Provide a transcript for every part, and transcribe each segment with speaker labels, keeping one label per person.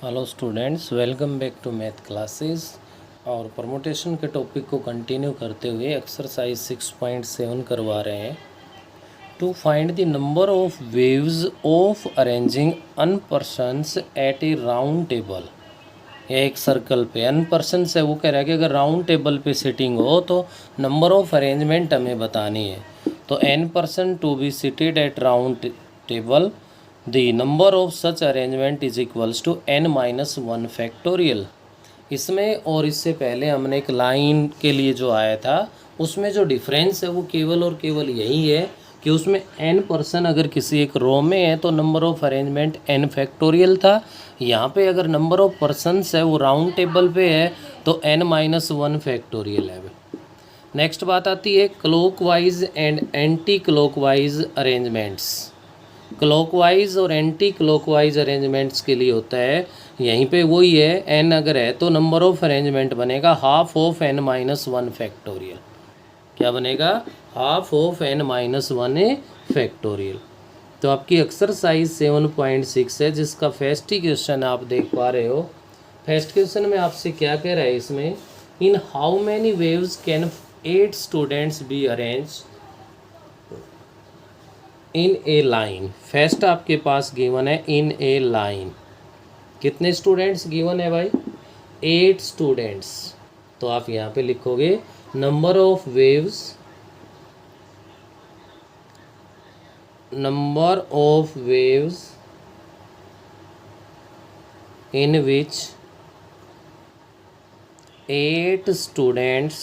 Speaker 1: Hello students, welcome back to math classes. और permutation के topic को कंटिन्यू करते हुए एक्सरसाइज 6.7 करवा रहे हैं। To find the number of ways of arranging n persons at a round table. या एक सर्कल पे n पर्सन्स है, वो कह रहा है कि अगर राउंड टेबल पे सिटिंग हो तो नंबर ऑफ अरेंजमेंट हमें बतानी है। तो n person to be seated at round table, the number of such arrangement is equals to n minus one factorial. इसमें और इससे पहले हमने एक लाइन के लिए जो आया था उसमें जो डिफरेंस है वो केवल और केवल यही है कि उसमें n पर्सन अगर किसी एक रो में है तो number of arrangement n factorial था। यहाँ पे अगर नंबर ऑफ पर्सनस है वो राउंड टेबल पे है तो n माइनस वन फैक्टोरियल है। नेक्स्ट बात आती है clockwise and anti clockwise arrangements. Clockwise और एंटी क्लॉकवाइज अरेंजमेंट्स के लिए होता है यहीं पे वही है, n अगर है तो नंबर ऑफ अरेंजमेंट बनेगा half of n minus one factorial. क्या बनेगा? Half of n minus one factorial. तो आपकी एक्सरसाइज 7.6 है जिसका फर्स्ट ही क्वेश्चन आप देख पा रहे हो। फर्स्ट क्वेश्चन में आपसे क्या कह रहा है, इसमें इन how many ways can 8 students B arrange in A line. First आपके पास गिवन है इन ए लाइन। कितने स्टूडेंट्स गिवन है भाई? 8 स्टूडेंट्स। तो आप यहाँ पे लिखोगे number of waves, number of waves in which 8 students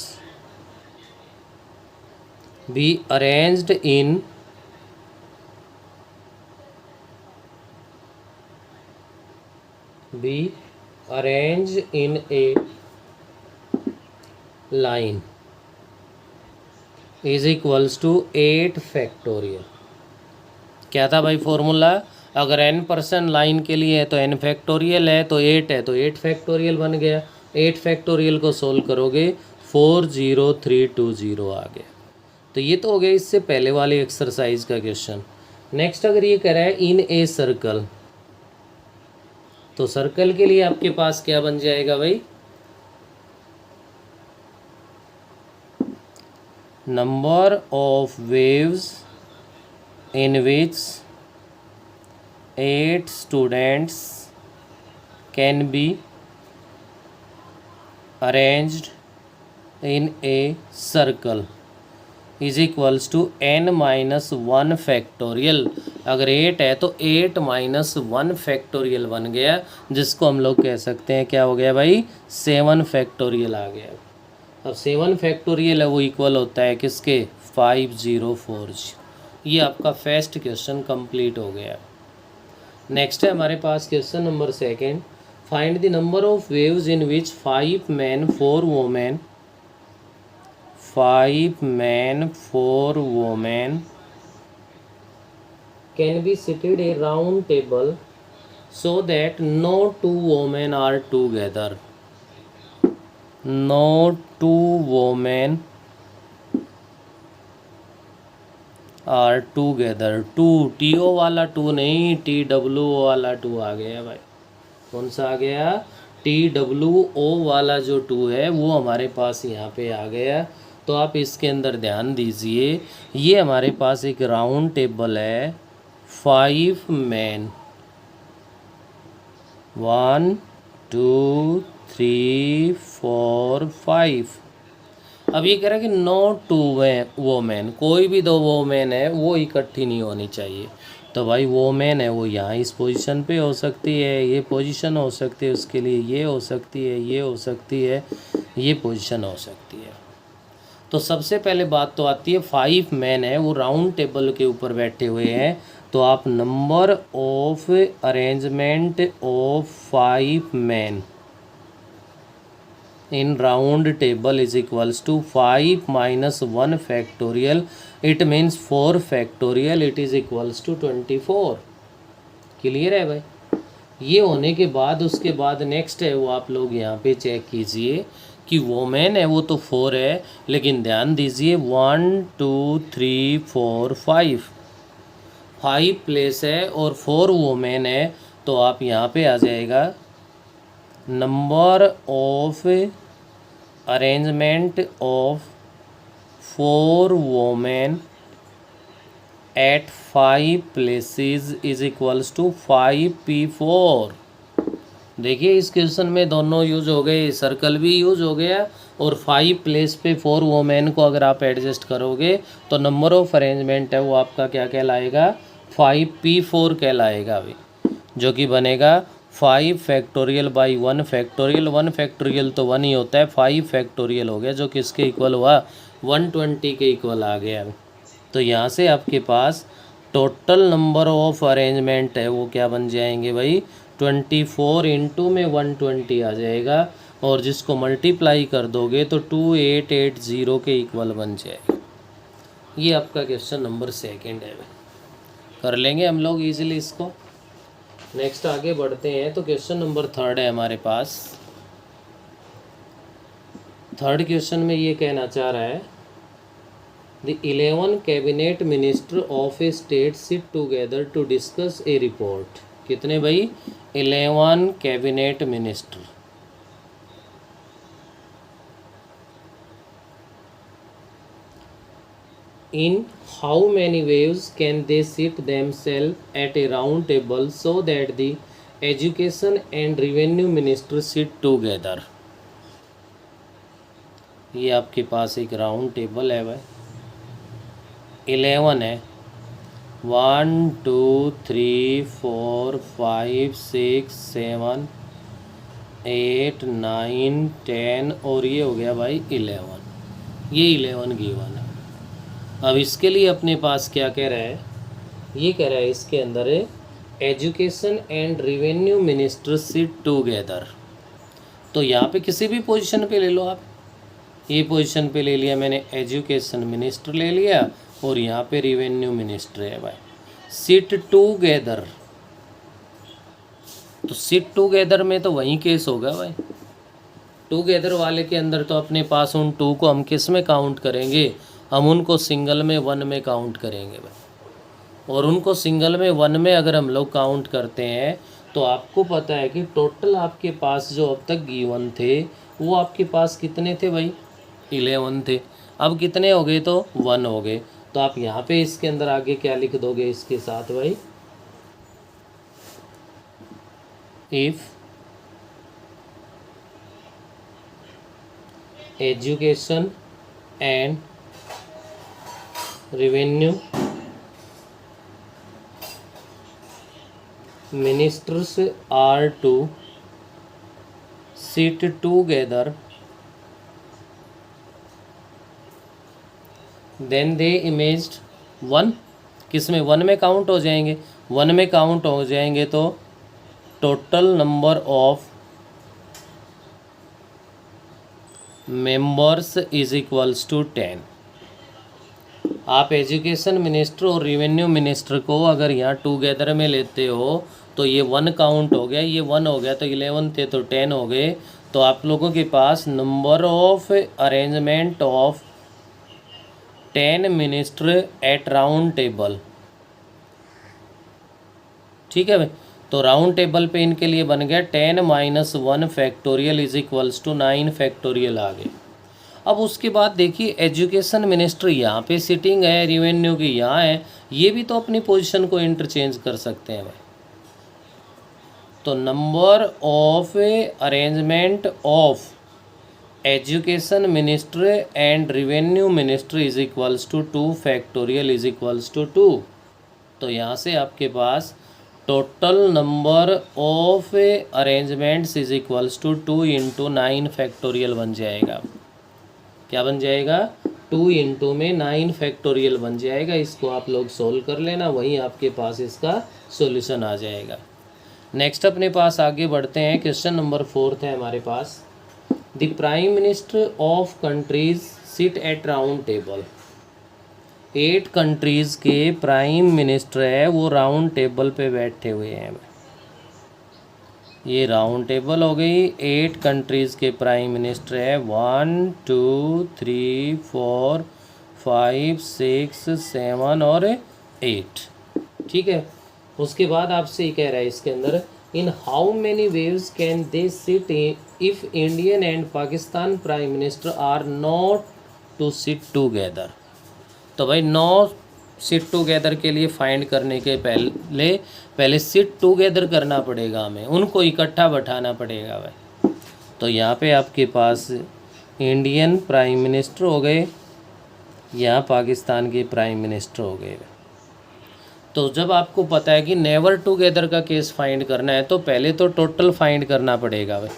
Speaker 1: B arranged in be arranged in a line is equals to 8 factorial. क्या था भाई फॉर्मूला? अगर n पर्सन लाइन के लिए है तो n फैक्टोरियल है, तो 8 है तो 8 फैक्टोरियल बन गया। 8 फैक्टोरियल को सोल्व करोगे 40320 आ गया। तो ये तो हो गया इससे पहले वाली एक्सरसाइज का क्वेश्चन। नेक्स्ट अगर ये कह रहा है इन ए सर्कल, तो सर्कल के लिए आपके पास क्या बन जाएगा भाई? Number of waves in which 8 students can be arranged in a circle is equals to n minus one factorial. अगर 8 है तो 8 माइनस वन फैक्टोरियल बन गया, जिसको हम लोग कह सकते हैं क्या हो गया भाई? 7 फैक्टोरियल आ गया। अब 7 फैक्टोरियल है वो इक्वल होता है किसके? 5040। ये आपका फर्स्ट क्वेश्चन कंप्लीट हो गया। नेक्स्ट है हमारे पास question number second. Find the number of waves in which 5 men 4 women 5 men 4 women can be seated a round table so that no 2 women are together. No 2 women are together. 2 TO वाला 2 नहीं, TWO वाला 2 आ गया भाई। कौन सा आ गया? TWO वाला जो 2 है वो हमारे पास यहाँ पे आ गया। तो आप इसके अंदर ध्यान दीजिए, ये हमारे पास एक राउंड टेबल है। 5 men 1 2 3 4 5। अब ये कह रहा है कि नो 2 वोमेन, कोई भी 2 वोमेन है वो इकट्ठी नहीं होनी चाहिए। तो भाई वोमेन है वो यहाँ इस पोजीशन पे हो सकती है, ये पोजीशन हो सकती है, उसके लिए ये हो सकती है, ये हो सकती है, ये पोजीशन हो सकती है। तो सबसे पहले बात तो आती है 5 मैन है वो राउंड टेबल के ऊपर बैठे हुए हैं, तो आप number of arrangement of 5 man in round table is equals to 5 minus one factorial, it means 4 factorial, it is equals to 24। Clear है भाई? ये होने के बाद उसके बाद नेक्स्ट है वो आप लोग यहाँ पे चेक कीजिए कि वोमेन है वो तो 4 है, लेकिन ध्यान दीजिए 1 2 3 4 5 प्लेस है और 4 वोमेन है, तो आप यहाँ पे आ जाएगा number of arrangement of 4 women at 5 places is equals to 5p4। देखिए इस क्वेश्चन में दोनों यूज हो गए, सर्कल भी यूज हो गया और 5 प्लेस पे 4 वोमेन को अगर आप एडजस्ट करोगे तो नंबर ऑफ अरेंजमेंट है वो आपका क्या कहलाएगा, 5p4 कहलाएगा अभी, जो कि बनेगा 5 फैक्टोरियल बाई 1 फैक्टोरियल। 1 फैक्टोरियल तो 1 ही होता है, 5 फैक्टोरियल हो गया जो किसके इक्वल हुआ, 120 के इक्वल आ गया। तो यहाँ से आपके पास टोटल नंबर ऑफ अरेंजमेंट है वो क्या बन जाएंगे भाई, 24 इंटू में 120 आ जाएगा और जिसको मल्टीप्लाई कर दोगे तो 2880 के इक्वल बन जाएगा। ये आपका क्वेश्चन नंबर 2 है, कर लेंगे हम लोग इजीली इसको। नेक्स्ट आगे बढ़ते हैं तो क्वेश्चन नंबर 3 है हमारे पास। थर्ड क्वेश्चन में ये कहना चाह रहा है the 11 cabinet minister of a state sit together to discuss a report. कितने भाई, 11 cabinet minister. In how many ways can they sit themselves at a round table so that the education and revenue minister sit together? ये आपके पास एक round table है भाई, 11 है, 1 2 3 4 5 6 7 8 9 10 और ये हो गया भाई 11, ये 11 गिवन है। अब इसके लिए अपने पास क्या कह रहा है, ये कह रहा है इसके अंदर education and revenue minister sit together. तो यहाँ पे किसी भी पोजीशन पे ले लो आप, ये पोजीशन पे ले लिया मैंने, एजुकेशन मिनिस्टर ले लिया और यहाँ पे रेवेन्यू मिनिस्टर है भाई, सिट टुगेदर। तो सिट टुगेदर में तो वही केस होगा भाई, टुगेदर वाले के अंदर तो अपने पास उन 2 को हम किस में काउंट करेंगे, हम उनको सिंगल में 1 में काउंट करेंगे भाई। और उनको सिंगल में 1 में अगर हम लोग काउंट करते हैं तो आपको पता है कि टोटल आपके पास जो अब तक गिवन थे वो आपके पास कितने थे भाई, 11 थे। अब कितने हो गए, तो 1 हो गए। तो आप यहाँ पे इसके अंदर आगे क्या लिख दोगे इसके साथ भाई, if education and revenue ministers are to sit together then they imaged 1, किस में 1 में काउंट हो जाएंगे, 1 में काउंट हो जाएंगे तो total number of members is equals to 10। आप एजुकेशन मिनिस्टर और रेवेन्यू मिनिस्टर को अगर यहाँ टुगेदर में लेते हो तो ये 1 काउंट हो गया, ये 1 हो गया, तो 11 थे तो 10 हो गए। तो आप लोगों के पास number of arrangement of 10 minister at round table, ठीक है भाई। तो राउंड टेबल पे इनके लिए बन गया 10 - 1 factorial is equals to 9 factorial आ गए। अब उसके बाद देखिए एजुकेशन मिनिस्टर यहाँ पे सिटिंग है, रेवेन्यू की यहाँ है, ये भी तो अपनी पोजीशन को इंटरचेंज कर सकते हैं भाई। तो number of arrangement of education minister and revenue minister is equals to 2 factorial is equals to 2। तो यहाँ से आपके पास total number of arrangements is equals to 2 into 9 factorial बन जाएगा। क्या बन जाएगा, 2 इंटू में 9 फैक्टोरियल बन जाएगा। इसको आप लोग सोल्व कर लेना, वहीं आपके पास इसका सॉल्यूशन आ जाएगा। नेक्स्ट अपने पास आगे बढ़ते हैं, क्वेश्चन नंबर 4 है हमारे पास। The prime minister of countries sit at round table. 8 countries के प्राइम मिनिस्टर है वो राउंड टेबल पे बैठे हुए हैं। ये राउंड टेबल हो गई, 8 कंट्रीज़ के प्राइम मिनिस्टर है, 1 2 3 4 5 6 7 और 8, ठीक है। उसके बाद आपसे ये कह रहा है इसके अंदर in how many ways can they sit if Indian and Pakistan prime minister are not to sit together. तो भाई नो सिट टूगेदर के लिए फाइंड करने के पहले सिट टूगेदर करना पड़ेगा, हमें उनको इकट्ठा बैठाना पड़ेगा भाई। तो यहाँ पे आपके पास इंडियन प्राइम मिनिस्टर हो गए, यहाँ पाकिस्तान के प्राइम मिनिस्टर हो गए। तो जब आपको पता है कि नेवर टुगेदर का केस फाइंड करना है तो पहले तो टोटल फाइंड करना पड़ेगा भाई।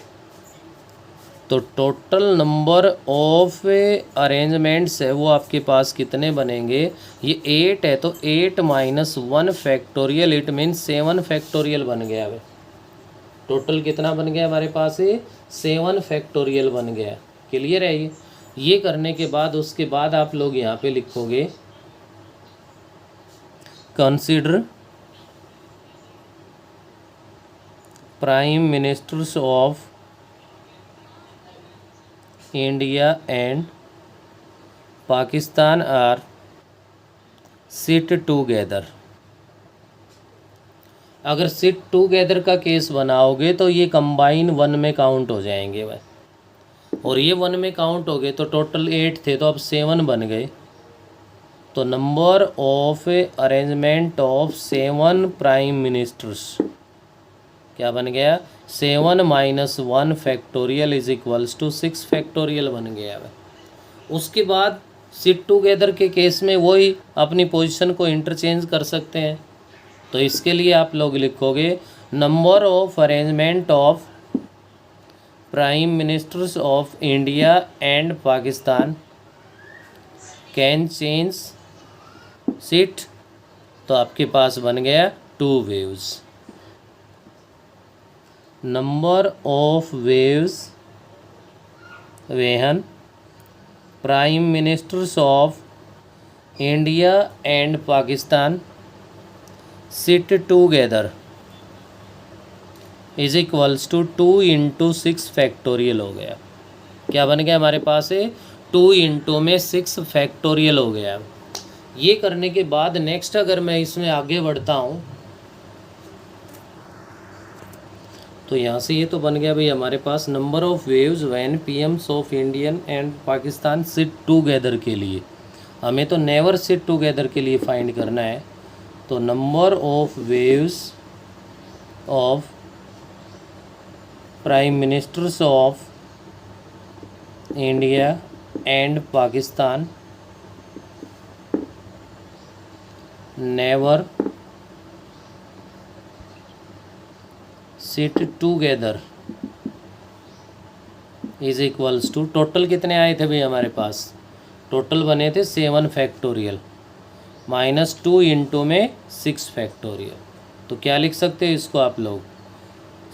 Speaker 1: तो टोटल नंबर ऑफ अरेंजमेंट्स है वो आपके पास कितने बनेंगे, ये 8 है तो 8 minus 1 factorial, it means 7 factorial बन गया भाई। टोटल कितना बन गया हमारे पास, 7 फैक्टोरियल बन गया। क्लियर है ये करने के बाद उसके बाद आप लोग यहाँ पे लिखोगे consider prime ministers of India and Pakistan are sit together. अगर सिट टूगेदर का केस बनाओगे तो ये कंबाइन 1 में काउंट हो जाएंगे भाई, और ये 1 में काउंट हो गए तो टोटल 8 थे तो अब 7 बन गए। तो number of arrangement of 7 prime ministers क्या बन गया, 7 minus 1 factorial is equals to 6 factorial बन गया है। उसके बाद सिट टुगेदर के केस में वही अपनी पोजीशन को इंटरचेंज कर सकते हैं। तो इसके लिए आप लोग लिखोगे number of arrangement of prime ministers of India and Pakistan can change sit. तो आपके पास बन गया 2 ways. Number of ways when prime ministers of India and Pakistan sit together is equals to 2 into 6 factorial हो गया। क्या बन गया हमारे पास, 2 इंटू में 6 फैक्टोरियल हो गया। ये करने के बाद नेक्स्ट अगर मैं इसमें आगे बढ़ता हूँ तो यहाँ से ये तो बन गया भाई हमारे पास number of waves when PMs of Indian and Pakistan sit together के लिए। हमें तो नेवर सिट टूगेदर के लिए फाइंड करना है। तो number of ways of prime ministers of India and Pakistan never sit together is equals to, total कितने आए थे भाई हमारे पास, टोटल बने थे 7 फैक्टोरियल माइनस 2 इंटू में 6 फैक्टोरियल। तो क्या लिख सकते हैं इसको आप लोग,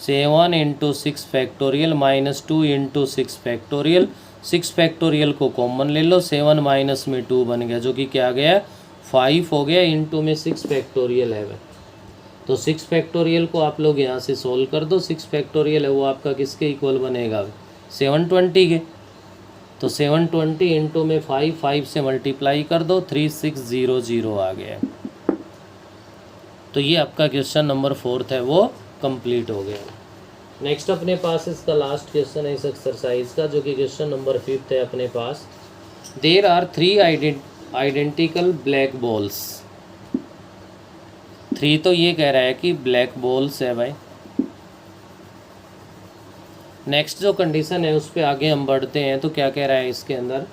Speaker 1: 7 into 6 factorial minus 2 into 6 factorial. 6 factorial को कॉमन ले लो, 7 माइनस में 2 बन गया जो कि क्या गया 5 हो गया, इंटू में 6 फैक्टोरियल है। तो 6 फैक्टोरियल को आप लोग यहाँ से सोल्व कर दो। 6 फैक्टोरियल है वो आपका किसके इक्वल बनेगा, 720 के। तो 720 इंटू में 5 से मल्टीप्लाई कर दो, 3600 आ गया। तो ये आपका क्वेश्चन नंबर 4 है वो कंप्लीट हो गया। नेक्स्ट अपने पास इसका लास्ट क्वेश्चन है इस एक्सरसाइज का, जो कि क्वेश्चन नंबर 5 है अपने पास। There are 3 identical black balls. 3 तो ये कह रहा है कि ब्लैक बॉल्स है भाई। नेक्स्ट जो कंडीशन है उस पर आगे हम बढ़ते हैं। तो क्या कह रहा है इसके अंदर,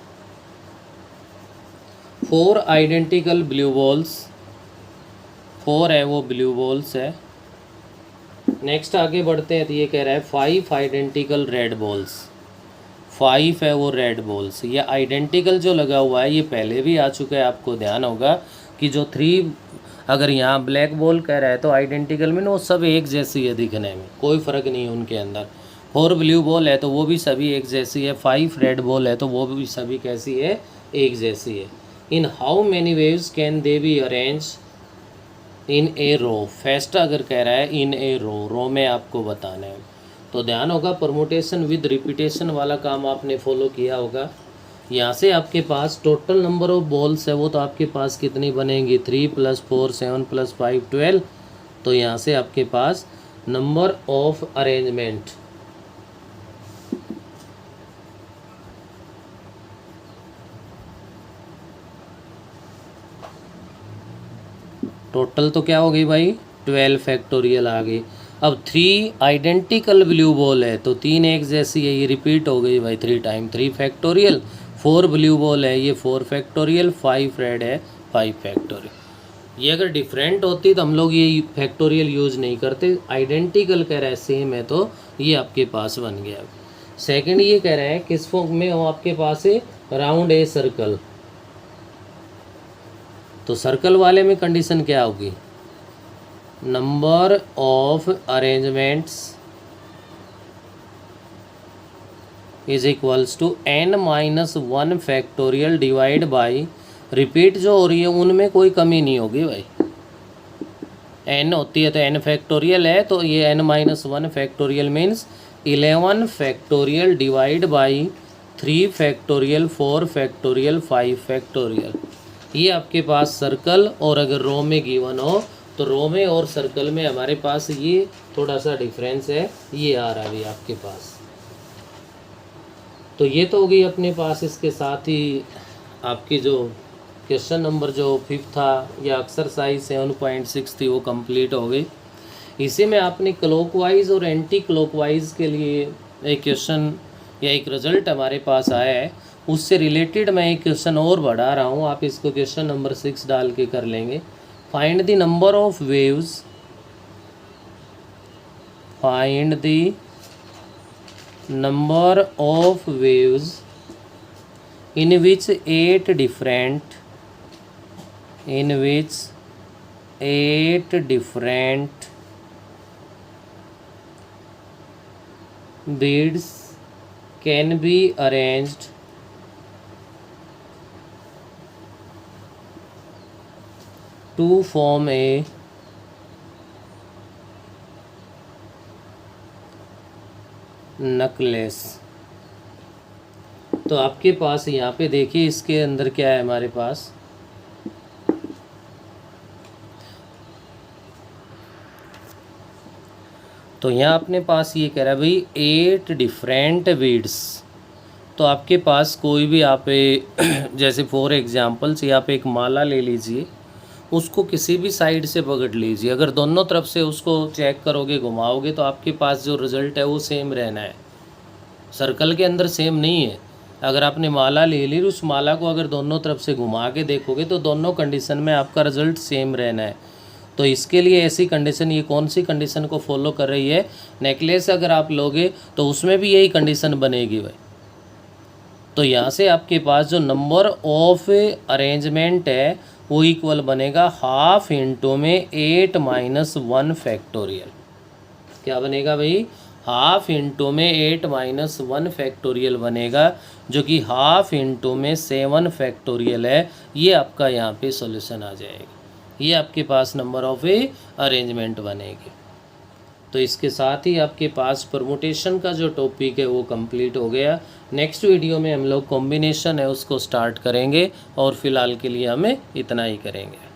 Speaker 1: 4 आइडेंटिकल ब्लू बॉल्स, 4 है वो ब्लू बॉल्स है। नेक्स्ट आगे बढ़ते हैं तो ये कह रहा है 5 आइडेंटिकल रेड बॉल्स, 5 है वो रेड बॉल्स। ये आइडेंटिकल जो लगा हुआ है ये पहले भी आ चुका है, आपको ध्यान होगा कि जो 3 अगर यहाँ ब्लैक बॉल कह रहा है तो आइडेंटिकल में वो सब एक जैसी है दिखने में, कोई फ़र्क नहीं है उनके अंदर। 4 ब्लू बॉल है तो वो भी सभी एक जैसी है, 5 रेड बॉल है तो वो भी सभी कैसी है, एक जैसी है। In how many ways can they be arrange in a row. First अगर कह रहा है इन ए रो, रो में आपको बताना है। तो ध्यान होगा परमुटेशन विद रिपीटेशन वाला काम आपने फॉलो किया होगा। यहाँ से आपके पास टोटल नंबर ऑफ बॉल्स है वो तो आपके पास कितनी बनेंगी, 3 + 4 7 + 5 12। तो यहाँ से आपके पास नंबर ऑफ अरेंजमेंट, टोटल तो क्या हो गई भाई 12 फैक्टोरियल आ गई। अब 3 आइडेंटिकल ब्लू बॉल है तो 3 एक जैसी है, ये रिपीट हो गई भाई 3 टाइम 3 फैक्टोरियल। 4 ब्लू बॉल है ये 4 फैक्टोरियल, 5 रेड है 5 फैक्टोरियल। ये अगर डिफरेंट होती तो हम लोग ये फैक्टोरियल यूज़ नहीं करते, आइडेंटिकल कह रहा है सेम है तो ये आपके पास बन गया। सेकंड ये कह रहा है किस फॉर्म में हो आपके पास है राउंड ए सर्कल, तो सर्कल वाले में कंडीशन क्या होगी, number of arrangements is equals to n-1 factorial divide by, repeat जो हो रही है उनमें कोई कमी नहीं होगी भाई, n होती है तो n फैक्टोरियल है तो ये n-1 factorial means 11 factorial divide by 3 factorial 4 factorial 5 factorial. ये आपके पास सर्कल, और अगर रो में गिवन हो तो रो में और सर्कल में हमारे पास ये थोड़ा सा डिफरेंस है, ये आ रहा है आपके पास। तो ये तो हो गई अपने पास, इसके साथ ही आपकी जो क्वेश्चन नंबर जो 5 था या एक्सरसाइज 7.6 थी वो कंप्लीट हो गई। इसी में आपने क्लॉकवाइज और एंटी क्लॉकवाइज के लिए एक क्वेश्चन या एक रिजल्ट हमारे पास आया है, उससे रिलेटेड मैं एक क्वेश्चन और बढ़ा रहा हूँ, आप इसको क्वेश्चन नंबर 6 डाल के कर लेंगे। Find the number of waves, find the number of waves in which 8 different beads can be arranged to form a necklace। तो आपके पास यहाँ पे देखिए इसके अंदर क्या है हमारे पास, तो यहाँ अपने पास ये कह रहा है भाई 8 डिफरेंट बीड्स। तो आपके पास कोई भी आप जैसे फॉर एग्जांपल्स यहाँ पे एक माला ले लीजिए, उसको किसी भी साइड से पकड़ लीजिए, अगर दोनों तरफ से उसको चेक करोगे घुमाओगे तो आपके पास जो रिज़ल्ट है वो सेम रहना है, सर्कल के अंदर सेम नहीं है। अगर आपने माला ले ली उस माला को अगर दोनों तरफ से घुमा के देखोगे तो दोनों कंडीशन में आपका रिजल्ट सेम रहना है। तो इसके लिए ऐसी कंडीशन, ये कौन सी कंडीशन को फॉलो कर रही है, नेकलेस अगर आप लोगे तो उसमें भी यही कंडीशन बनेगी भाई। तो यहाँ से आपके पास जो नंबर ऑफ अरेंजमेंट है वो इक्वल बनेगा हाफ इंटू में 8-1 फैक्टोरियल। क्या बनेगा भाई, हाफ इंटू में 8-1 फैक्टोरियल बनेगा, जो कि हाफ इंटू में 7 फैक्टोरियल है। ये आपका यहाँ पे सॉल्यूशन आ जाएगा, ये आपके पास नंबर ऑफ अरेंजमेंट बनेगी। तो इसके साथ ही आपके पास परमुटेशन का जो टॉपिक है वो कंप्लीट हो गया। नेक्स्ट वीडियो में हम लोग कॉम्बिनेशन है उसको स्टार्ट करेंगे, और फिलहाल के लिए हमें इतना ही करेंगे।